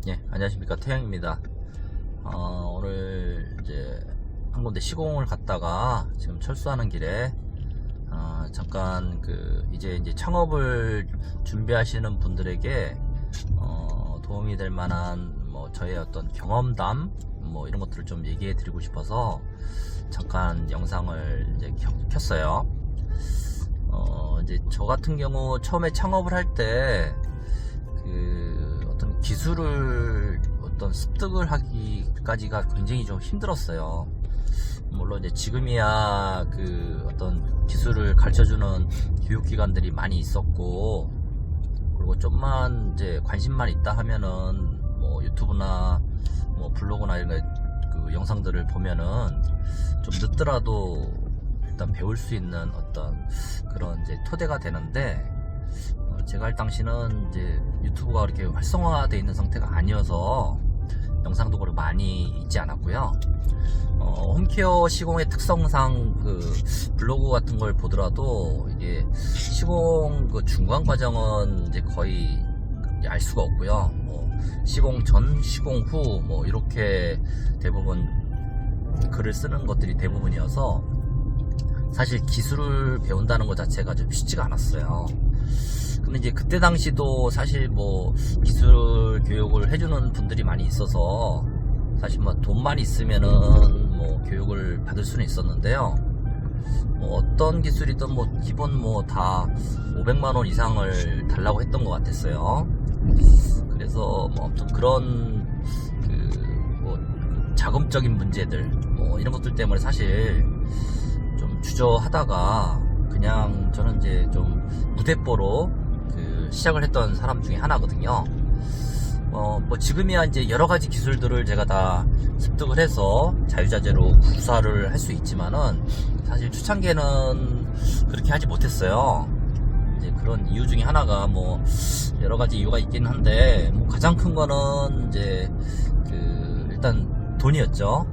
예, 안녕하십니까. 태양입니다. 오늘 이제 한 군데 시공을 갔다가 지금 철수하는 길에 잠깐 이제 창업을 준비하시는 분들에게 도움이 될 만한 뭐 저의 어떤 경험담 뭐 이런 것들을 좀 얘기해 드리고 싶어서 잠깐 영상을 이제 켰어요. 이제 저 같은 경우 처음에 창업을 할 때 어떤 기술을 어떤 습득을 하기까지가 굉장히 좀 힘들었어요. 물론 이제 지금이야 어떤 기술을 가르쳐주는 교육기관들이 많이 있었고, 그리고 좀만 이제 관심만 있다 하면은 뭐 유튜브나 뭐 블로그나 이런 영상들을 보면은 좀 늦더라도 일단 배울 수 있는 어떤 그런 이제 토대가 되는데, 제가 할 당시는 이제 유튜브가 그렇게 활성화되어 있는 상태가 아니어서 영상도 그렇게 많이 있지 않았고요. 홈케어 시공의 특성상 블로그 같은 걸 보더라도 이게 시공 중간 과정은 이제 거의 알 수가 없고요. 뭐 시공 전, 시공 후 뭐 이렇게 대부분 글을 쓰는 것들이 대부분이어서 사실 기술을 배운다는 것 자체가 좀 쉽지가 않았어요. 근데 이제 그때 당시도 사실 뭐 기술 교육을 해주는 분들이 많이 있어서 사실 뭐 돈만 있으면은 뭐 교육을 받을 수는 있었는데요. 뭐 어떤 기술이든 뭐 기본 뭐 다 500만원 이상을 달라고 했던 것 같았어요. 그래서 뭐 아무튼 그런 뭐 자금적인 문제들 뭐 이런 것들 때문에 사실 좀 주저하다가 그냥 저는 이제 좀 무대뽀로 시작을 했던 사람 중에 하나거든요. 뭐 지금이야 이제 여러 가지 기술들을 제가 다 습득을 해서 자유자재로 구사를 할 수 있지만은 사실 초창기에는 그렇게 하지 못했어요. 이제 그런 이유 중에 하나가 뭐 여러 가지 이유가 있긴 한데, 뭐 가장 큰 거는 이제 일단 돈이었죠.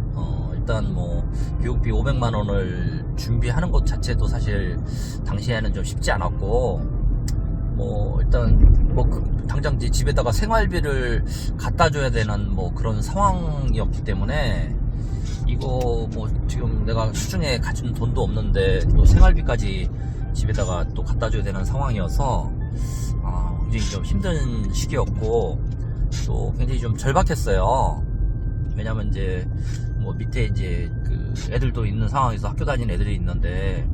일단 뭐 교육비 500만 원을 준비하는 것 자체도 사실 당시에는 좀 쉽지 않았고, 뭐 일단 뭐 당장 이제 집에다가 생활비를 갖다 줘야 되는 뭐 그런 상황이었기 때문에, 이거 뭐 지금 내가 수중에 가진 돈도 없는데 또 생활비까지 집에다가 또 갖다 줘야 되는 상황이어서 굉장히 좀 힘든 시기였고, 또 굉장히 좀 절박했어요. 왜냐면 이제 뭐 밑에 이제 애들도 있는 상황에서 학교 다니는 애들이 있는데,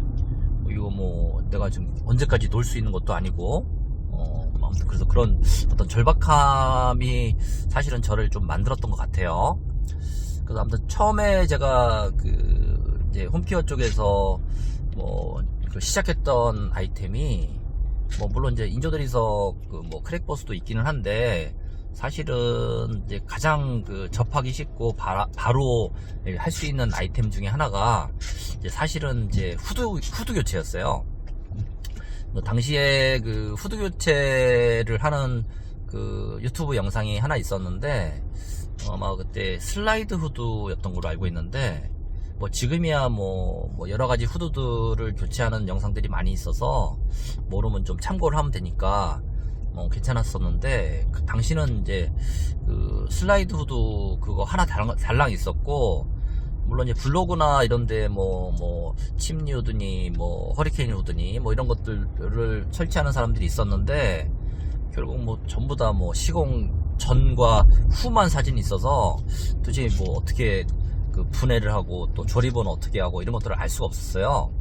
이거 뭐 내가 지금 언제까지 놀 수 있는 것도 아니고, 아무튼 그래서 그런 어떤 절박함이 사실은 저를 좀 만들었던 것 같아요. 그래서 아무튼 처음에 제가 이제 홈케어 쪽에서 뭐 시작했던 아이템이, 뭐 물론 이제 인조드리석 뭐 크랙버스도 있기는 한데, 사실은 이제 가장 접하기 쉽고 바로 할 수 있는 아이템 중에 하나가 이제 사실은 이제 후드 교체였어요. 당시에 후드 교체를 하는 유튜브 영상이 하나 있었는데, 아마 그때 슬라이드 후드였던 걸로 알고 있는데, 뭐 지금이야 뭐 여러 가지 후드들을 교체하는 영상들이 많이 있어서 모르면 좀 참고를 하면 되니까 괜찮았었는데, 당시는 이제 슬라이드 후드 그거 하나 달랑 있었고, 물론 이제 블로그나 이런데 뭐 침니 후드니 뭐 허리케인 후드니 뭐 이런 것들을 설치하는 사람들이 있었는데, 결국 뭐 전부 다 뭐 시공 전과 후만 사진이 있어서 도대체 뭐 어떻게 분해를 하고 또 조립은 어떻게 하고 이런 것들을 알 수가 없었어요.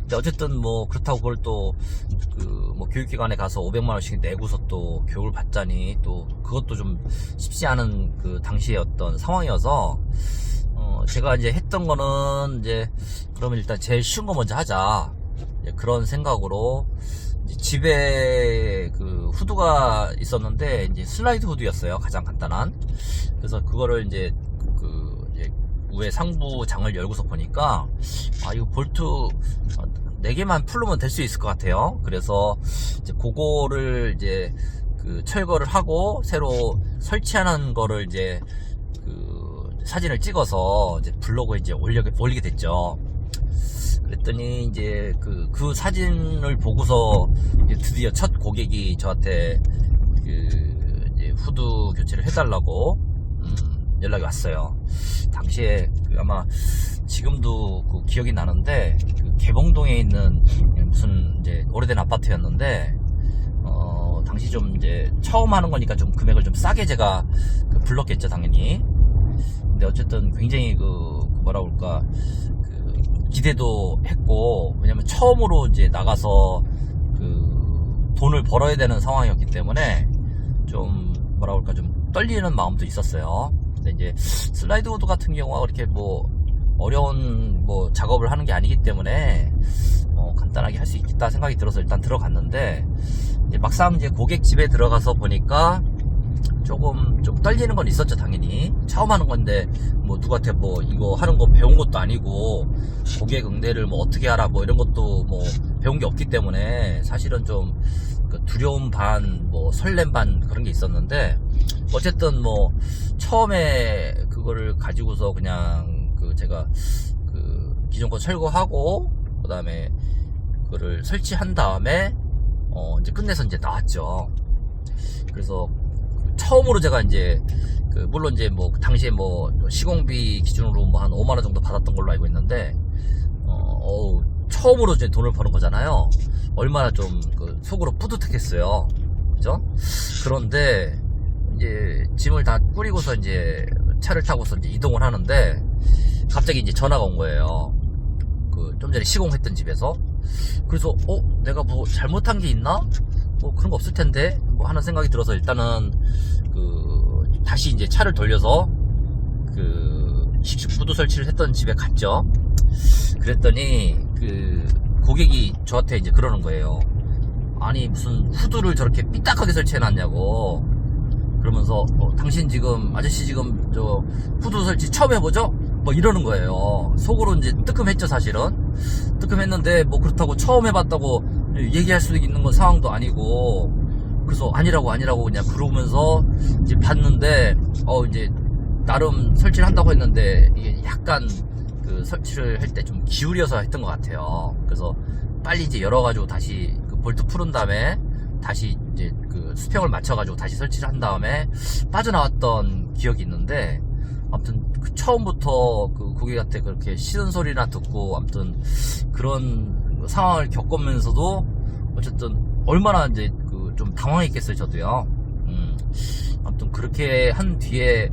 근데 어쨌든 뭐 그렇다고 그걸 또 뭐 교육기관에 가서 500만원씩 내고서 또 교육을 받자니 또 그것도 좀 쉽지 않은 당시의 어떤 상황이어서, 제가 이제 했던 거는 이제 그러면 일단 제일 쉬운 거 먼저 하자, 그런 생각으로 이제 집에 후드가 있었는데 이제 슬라이드 후드였어요. 가장 간단한. 그래서 그거를 이제 위에 상부 장을 열고서 보니까 이거 볼트 4개만 풀르면 될 수 있을 것 같아요. 그래서 이제 그거를 이제 철거를 하고 새로 설치하는 거를 이제 사진을 찍어서 이제 블로그에 이제 올리게 됐죠. 그랬더니 이제 그 사진을 보고서 이제 드디어 첫 고객이 저한테 이제 이제 후드 교체를 해달라고 연락이 왔어요. 당시에 아마 지금도 그 기억이 나는데 그 개봉동에 있는 무슨 이제 오래된 아파트였는데 당시 좀 이제 처음 하는 거니까 좀 금액을 좀 싸게 제가 불렀겠죠 당연히. 근데 어쨌든 굉장히 그 뭐라 그럴까 그 기대도 했고, 왜냐면 처음으로 이제 나가서 그 돈을 벌어야 되는 상황이었기 때문에 좀 뭐라 그럴까 좀 떨리는 마음도 있었어요. 근데 이제 슬라이드 우드 같은 경우가 그렇게 뭐 어려운 뭐 작업을 하는 게 아니기 때문에 간단하게 할 수 있겠다 생각이 들어서 일단 들어갔는데, 이제 막상 이제 고객 집에 들어가서 보니까 조금 좀 떨리는 건 있었죠 당연히. 처음 하는 건데 뭐 누구한테 뭐 이거 하는 거 배운 것도 아니고, 고객 응대를 뭐 어떻게 하라 뭐 이런 것도 뭐 배운 게 없기 때문에 사실은 좀 두려움 반 뭐 설렘 반 그런 게 있었는데, 어쨌든 뭐 처음에 그거를 가지고서 그냥 그 제가 그 기존 거 철거하고 그 다음에 그거를 설치한 다음에 이제 끝내서 이제 나왔죠. 그래서 처음으로 제가 이제 물론 이제 뭐 당시에 뭐 시공비 기준으로 뭐 한 5만원 정도 받았던 걸로 알고 있는데, 처음으로 이제 돈을 버는 거잖아요. 얼마나 좀 속으로 뿌듯했겠어요. 그죠? 그런데 이제 짐을 다 꾸리고서 이제 차를 타고서 이제 이동을 하는데, 갑자기 이제 전화가 온 거예요. 좀 전에 시공했던 집에서. 그래서 내가 뭐 잘못한 게 있나? 뭐 그런 거 없을 텐데 뭐 하는 생각이 들어서 일단은 다시 이제 차를 돌려서 후드 설치를 했던 집에 갔죠. 그랬더니 고객이 저한테 이제 그러는 거예요. 아니 무슨 후드를 저렇게 삐딱하게 설치해놨냐고. 그러면서 당신 지금 아저씨 지금 저 후드 설치 처음 해보죠? 뭐 이러는 거예요. 속으로 이제 뜨끔했죠 사실은. 뜨끔했는데 뭐 그렇다고 처음 해봤다고 얘기할 수 있는 건 상황도 아니고, 그래서 아니라고 그냥 그러면서 이제 봤는데 이제 나름 설치를 한다고 했는데 이게 약간 설치를 할 때 좀 기울여서 했던 것 같아요. 그래서 빨리 이제 열어가지고 다시 볼트 푸른 다음에 다시 이제 수평을 맞춰가지고 다시 설치를 한 다음에 빠져나왔던 기억이 있는데, 아무튼 처음부터 고객한테 그렇게 싫은 소리나 듣고 아무튼 그런 상황을 겪으면서도 어쨌든 얼마나 이제 좀 당황했겠어요 저도요. 아무튼 그렇게 한 뒤에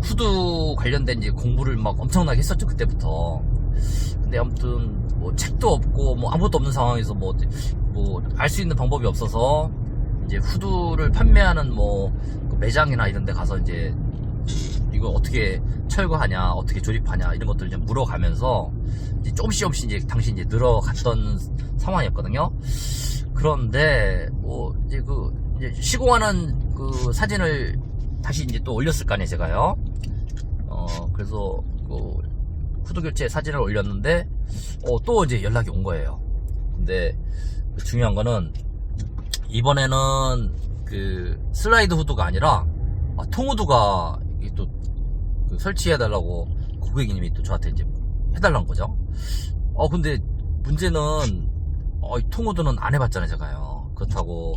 후드 관련된 이제 공부를 막 엄청나게 했었죠 그때부터. 근데 아무튼 뭐 책도 없고 뭐 아무것도 없는 상황에서 뭐 알 수 있는 방법이 없어서 이제 후드를 판매하는 뭐 매장이나 이런 데 가서 이제 이거 어떻게 철거하냐, 어떻게 조립하냐 이런 것들을 좀 물어가면서 이제 조금씩 이제 당시 이제 늘어갔던 상황이었거든요. 그런데 뭐 이제 이제 시공하는 사진을 다시 이제 또 올렸을 거 아니에요 제가요. 그래서 후드 교체 사진을 올렸는데 또 이제 연락이 온 거예요. 근데 중요한 거는 이번에는 슬라이드 후드가 아니라 통후드가 또 설치해달라고 고객님이 또 저한테 이제 해달라는 거죠. 근데 문제는 통후드는 안 해봤잖아요 제가요. 그렇다고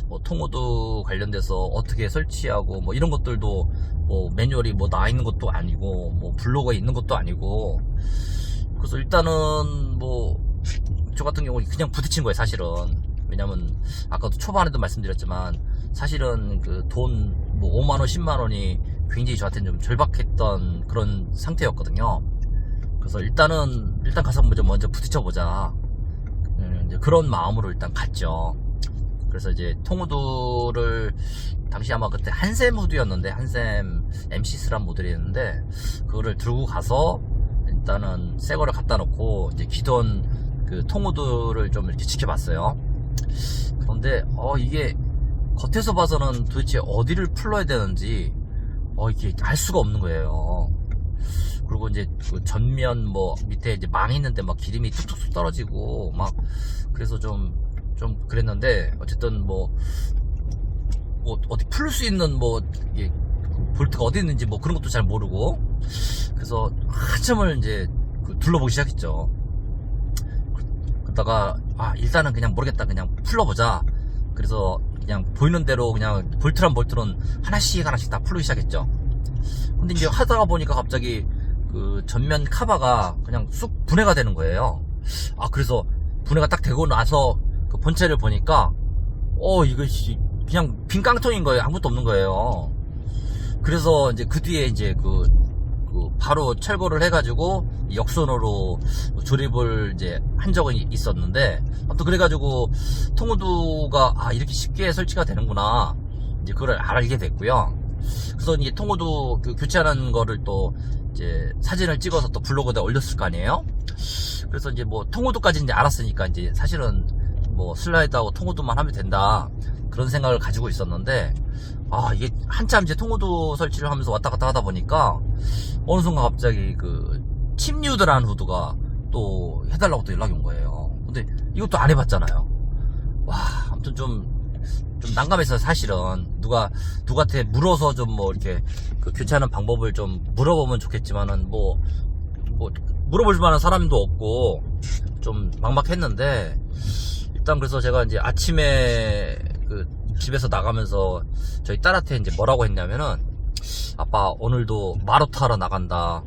뭐 통후드 관련돼서 어떻게 설치하고 뭐 이런 것들도 뭐 매뉴얼이 뭐 나와 있는 것도 아니고 뭐 블로그에 있는 것도 아니고. 그래서 일단은 뭐 저 같은 경우는 그냥 부딪힌 거예요 사실은. 왜냐면 아까도 초반에도 말씀드렸지만 사실은 돈 뭐 5만원 10만원이 굉장히 저한테는 좀 절박했던 그런 상태였거든요. 그래서 일단 가서 먼저 부딪혀보자, 이제 그런 마음으로 일단 갔죠. 그래서 이제 통후드를 당시 아마 그때 한샘 후드였는데, 한샘 MC3 모델이었는데 그거를 들고 가서 일단은 새 거를 갖다 놓고 이제 기존 통후드를 좀 이렇게 지켜봤어요. 그런데 이게 겉에서 봐서는 도대체 어디를 풀러야 되는지 이게 알 수가 없는 거예요. 그리고 이제 전면 뭐 밑에 이제 망이 있는데 막 기름이 툭툭툭 떨어지고 막, 그래서 좀 그랬는데, 어쨌든 뭐 어디 풀 수 있는 뭐 이게 볼트가 어디 있는지 뭐 그런 것도 잘 모르고, 그래서 한참을 이제 둘러보기 시작했죠. 그러다가 일단은 그냥 모르겠다, 그냥 풀러보자. 그래서 그냥 보이는 대로 그냥 볼트란 볼트는 하나씩 다 풀기 시작했죠. 근데 이제 하다가 보니까 갑자기 그 전면 카바가 그냥 쑥 분해가 되는 거예요. 그래서 분해가 딱 되고 나서 그 본체를 보니까 이거 그냥 빈 깡통인 거예요. 아무것도 없는 거예요. 그래서 이제 그 뒤에 이제 바로 철거를 해가지고 역선으로 조립을 이제 한 적은 있었는데, 아무튼 그래가지고 통후두가 이렇게 쉽게 설치가 되는구나, 이제 그걸 알게 됐고요. 그래서 이제 통후두 교체하는 거를 또 이제 사진을 찍어서 또 블로그에 올렸을 거 아니에요. 그래서 이제 뭐 통후두까지 이제 알았으니까 이제 사실은 뭐 슬라이드하고 통후두만 하면 된다, 그런 생각을 가지고 있었는데, 이게 한참 이제 통후두 설치를 하면서 왔다 갔다 하다 보니까 어느 순간 갑자기 그 칩뉴드라는 후드가 또 해달라고 또 연락이 온 거예요. 근데 이것도 안 해봤잖아요. 아무튼 좀 난감했어요. 사실은 누구한테 물어서 좀 뭐 이렇게 그 교체하는 방법을 좀 물어보면 좋겠지만은 뭐 물어볼 만한 사람도 없고 좀 막막했는데, 일단 그래서 제가 이제 아침에 그 집에서 나가면서 저희 딸한테 이제 뭐라고 했냐면은, 아빠 오늘도 마라톤 하러 나간다,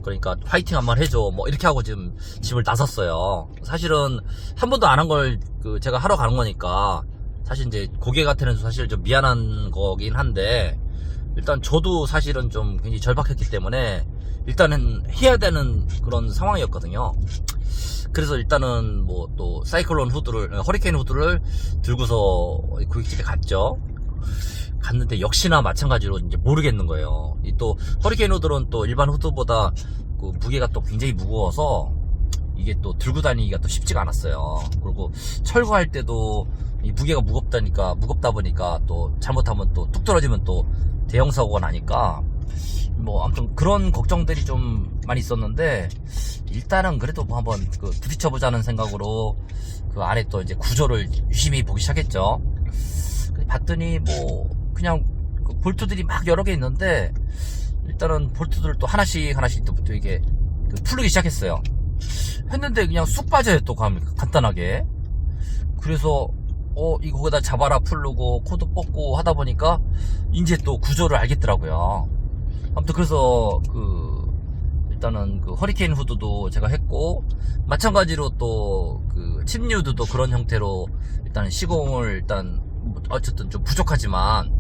그러니까 화이팅 한번 해줘, 뭐 이렇게 하고 지금 집을 나섰어요. 사실은 한 번도 안 한 걸 제가 하러 가는 거니까 사실 이제 고객한테는 사실 좀 미안한 거긴 한데, 일단 저도 사실은 좀 굉장히 절박했기 때문에 일단은 해야 되는 그런 상황이었거든요. 그래서 일단은 뭐 또 사이클론 후드를, 허리케인 후드를 들고서 고깃집에 갔죠. 갔는데 역시나 마찬가지로 이제 모르겠는 거예요. 또 허리케인 후드는 또 일반 후드보다 그 무게가 또 굉장히 무거워서 이게 또 들고 다니기가 또 쉽지가 않았어요. 그리고 철거할 때도 이 무게가 무겁다 보니까 또 잘못하면 또 뚝 떨어지면 또 대형 사고가 나니까, 뭐 아무튼 그런 걱정들이 좀 많이 있었는데, 일단은 그래도 뭐 한번 부딪혀보자는 생각으로 그 안에 또 이제 구조를 유심히 보기 시작했죠. 봤더니 뭐 그냥 볼트들이 막 여러 개 있는데, 일단은 볼트들을 또 하나씩 또 이게 풀기 시작했어요. 했는데 그냥 쑥 빠져요, 또 간단하게. 그래서 이거 거기다 잡아라 풀르고 코드 뽑고 하다 보니까 이제 또 구조를 알겠더라고요. 아무튼 그래서 일단은 허리케인 후드도 제가 했고, 마찬가지로 또 칩뉴드도 그런 형태로 일단 시공을 어쨌든 좀 부족하지만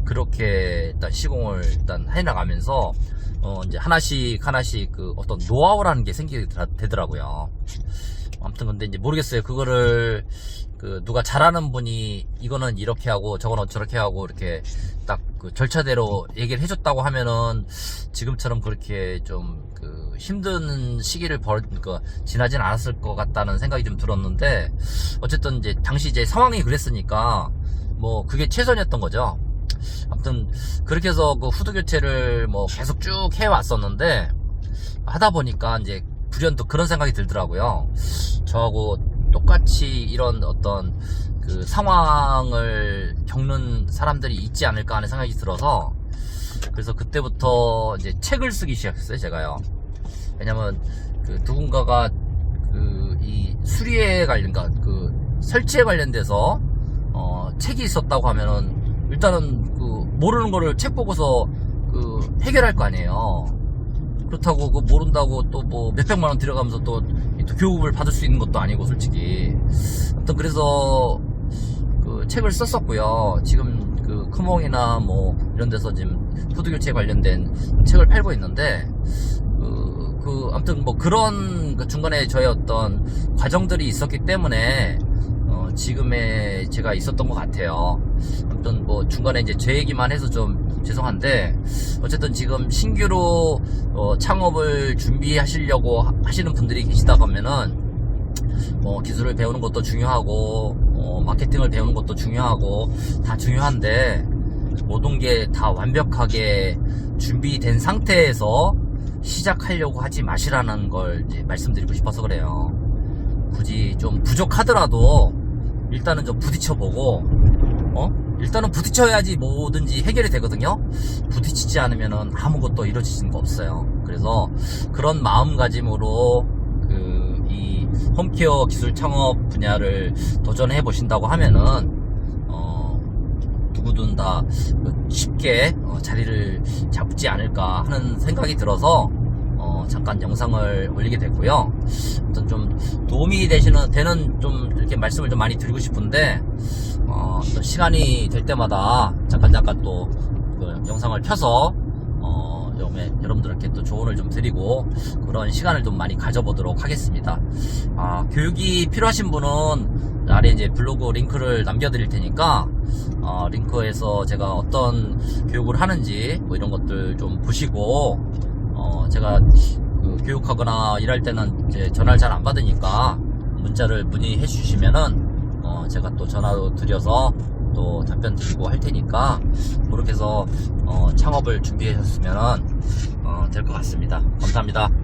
그렇게 일단 시공을 일단 해나가면서 이제 하나씩 어떤 노하우라는 게 생기게 되더라고요. 아무튼 근데 이제 모르겠어요. 그거를 누가 잘하는 분이 이거는 이렇게 하고 저거는 저렇게 하고 이렇게 딱 절차대로 얘기를 해줬다고 하면은 지금처럼 그렇게 좀 힘든 시기를 지나진 않았을 것 같다는 생각이 좀 들었는데, 어쨌든 이제 당시 이제 상황이 그랬으니까 뭐 그게 최선이었던 거죠. 아무튼 그렇게 해서 후드 교체를 뭐 계속 쭉 해왔었는데, 하다 보니까 이제 불현또 그런 생각이 들더라고요. 저하고 똑같이 이런 어떤 상황을 겪는 사람들이 있지 않을까 하는 생각이 들어서, 그래서 그때부터 이제 책을 쓰기 시작했어요, 제가요. 왜냐면 누군가가 이 수리에 설치에 관련돼서 책이 있었다고 하면은 일단은 모르는 거를 책 보고서 해결할 거 아니에요. 그렇다고 모른다고 또 뭐 몇백만 원 들여가면서 또 교육을 받을 수 있는 것도 아니고, 솔직히. 아무튼 그래서 책을 썼었고요. 지금 크몽이나 뭐 이런 데서 지금 후드 교체 관련된 책을 팔고 있는데, 아무튼 뭐 그런 중간에 저의 어떤 과정들이 있었기 때문에 지금의 제가 있었던 것 같아요. 아무튼 뭐 중간에 이제 제 얘기만 해서 좀 죄송한데, 어쨌든 지금 신규로 창업을 준비하시려고 하시는 분들이 계시다고 하면은, 기술을 배우는 것도 중요하고 마케팅을 배우는 것도 중요하고 다 중요한데, 모든 게 다 완벽하게 준비된 상태에서 시작하려고 하지 마시라는 걸 이제 말씀드리고 싶어서 그래요. 굳이 좀 부족하더라도 일단은 좀 부딪혀보고, 일단은 부딪혀야지 뭐든지 해결이 되거든요. 부딪히지 않으면은 아무것도 이루어지는 거 없어요. 그래서 그런 마음가짐으로 이 홈케어 기술 창업 분야를 도전해 보신다고 하면은 누구든 다 쉽게 자리를 잡지 않을까 하는 생각이 들어서 잠깐 영상을 올리게 됐고요. 어떤 좀 도움이 되는 좀 이렇게 말씀을 좀 많이 드리고 싶은데 또 시간이 될 때마다 잠깐 또 그 영상을 펴서 여러분들께 또 조언을 좀 드리고 그런 시간을 좀 많이 가져보도록 하겠습니다. 교육이 필요하신 분은 아래 이제 블로그 링크를 남겨드릴 테니까 링크에서 제가 어떤 교육을 하는지 뭐 이런 것들 좀 보시고 제가 그 교육하거나 일할 때는 이제 전화를 잘 안 받으니까 문자를 문의해 주시면은 제가 또 전화로 드려서 또 답변 드리고 할 테니까 그렇게 해서 창업을 준비하셨으면 될 것 같습니다. 감사합니다.